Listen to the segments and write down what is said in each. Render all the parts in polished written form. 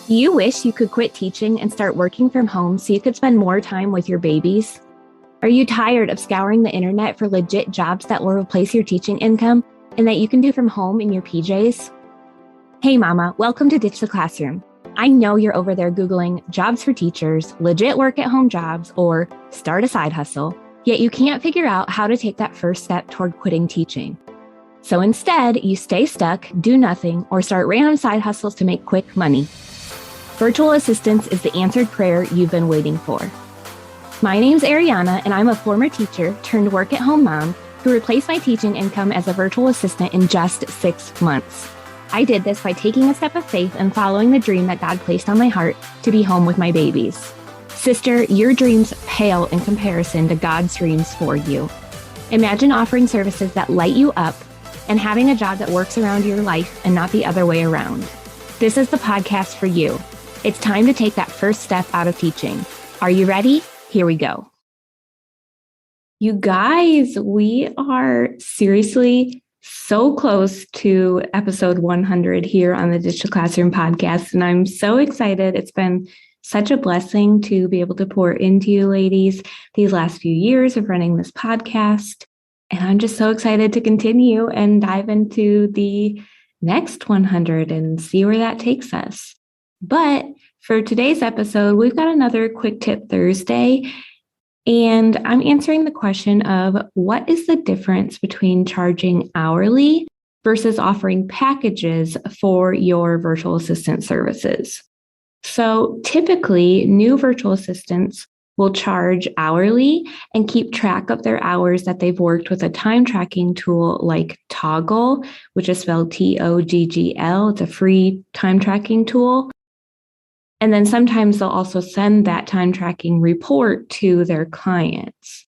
Do you wish you could quit teaching and start working from home so you could spend more time with your babies? Are you tired of scouring the internet for legit jobs that will replace your teaching income and that you can do from home in your PJs? Hey mama, welcome to Ditch the Classroom. I know you're over there Googling jobs for teachers, legit work at home jobs, or start a side hustle, yet you can't figure out how to take that first step toward quitting teaching. So instead, you stay stuck, do nothing, or start random side hustles to make quick money. Virtual assistance is the answered prayer you've been waiting for. My name's Ariana, and I'm a former teacher turned work-at-home mom who replaced my teaching income as a virtual assistant in just 6 months. I did this by taking a step of faith and following the dream that God placed on my heart to be home with my babies. Sister, your dreams pale in comparison to God's dreams for you. Imagine offering services that light you up and having a job that works around your life and not the other way around. This is the podcast for you. It's time to take that first step out of teaching. Are you ready? Here we go. You guys, we are seriously so close to episode 100 here on the Ditch the Classroom podcast, and I'm so excited. It's been such a blessing to be able to pour into you ladies these last few years of running this podcast, and I'm just so excited to continue and dive into the next 100 and see where that takes us. But for today's episode, we've got another Quick Tip Thursday, and I'm answering the question of what is the difference between charging hourly versus offering packages for your virtual assistant services. So typically, new virtual assistants will charge hourly and keep track of their hours that they've worked with a time tracking tool like Toggl, which is spelled Toggl. It's a free time tracking tool. And then sometimes they'll also send that time tracking report to their clients.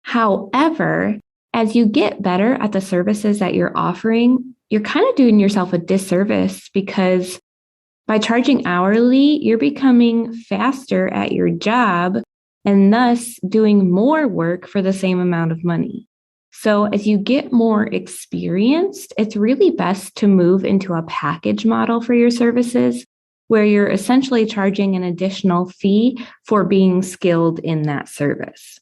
However, as you get better at the services that you're offering, you're kind of doing yourself a disservice because by charging hourly, you're becoming faster at your job and thus doing more work for the same amount of money. So as you get more experienced, it's really best to move into a package model for your services, where you're essentially charging an additional fee for being skilled in that service.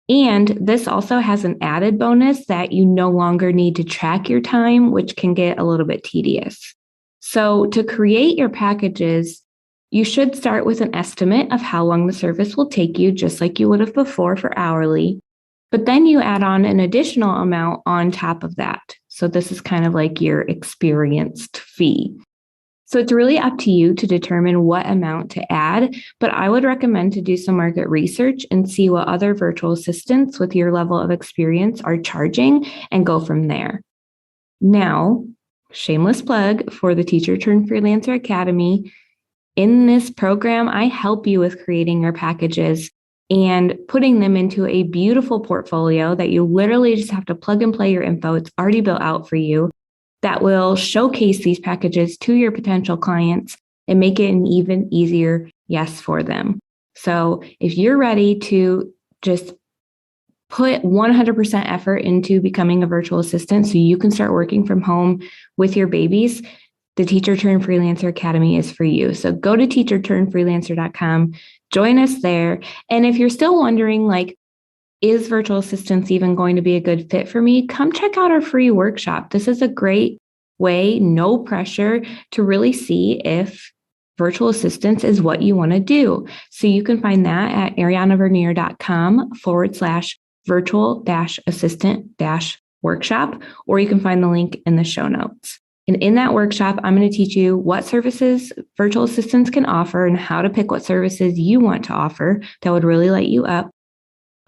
And this also has an added bonus that you no longer need to track your time, which can get a little bit tedious. So to create your packages, you should start with an estimate of how long the service will take you, just like you would have before for hourly. But then you add on an additional amount on top of that. So this is kind of like your experienced fee. So it's really up to you to determine what amount to add, but I would recommend to do some market research and see what other virtual assistants with your level of experience are charging and go from there. Now, shameless plug for the Teacher Turned Freelancer Academy. In this program, I help you with creating your packages and putting them into a beautiful portfolio that you literally just have to plug and play your info. It's already built out for you. That will showcase these packages to your potential clients and make it an even easier yes for them. So if you're ready to just put 100% effort into becoming a virtual assistant so you can start working from home with your babies, the Teacher Turned Freelancer Academy is for you. So go to teacherturnedfreelancer.com, join us there. And if you're still wondering, is virtual assistance even going to be a good fit for me? Come check out our free workshop. This is a great way, no pressure, to really see if virtual assistance is what you want to do. So you can find that at arianavernier.com/virtual-assistant-workshop, or you can find the link in the show notes. And in that workshop, I'm going to teach you what services virtual assistants can offer and how to pick what services you want to offer that would really light you up.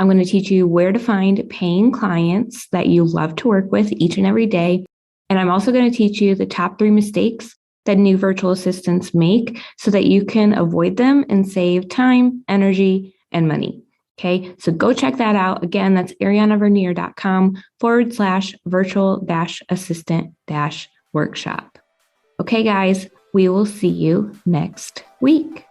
I'm going to teach you where to find paying clients that you love to work with each and every day. And I'm also going to teach you the top 3 mistakes that new virtual assistants make so that you can avoid them and save time, energy, and money. Okay, so go check that out. Again, that's arianavernier.com/virtual-assistant-workshop. Okay, guys, we will see you next week.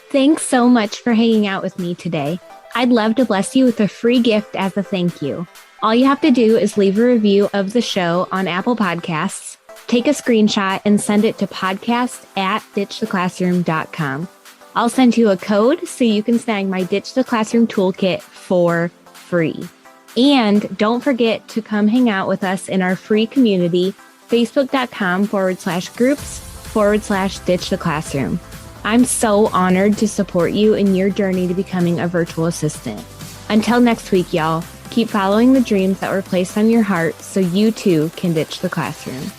Thanks so much for hanging out with me today. I'd love to bless you with a free gift as a thank you. All you have to do is leave a review of the show on Apple Podcasts Take a screenshot and send it to podcast@ditchtheclassroom.com. I'll send you a code so you can snag my Ditch the Classroom toolkit for free. And don't forget to come hang out with us in our free community, facebook.com/groups/Ditch the Classroom. I'm so honored to support you in your journey to becoming a virtual assistant. Until next week, y'all, keep following the dreams that were placed on your heart so you too can ditch the classroom.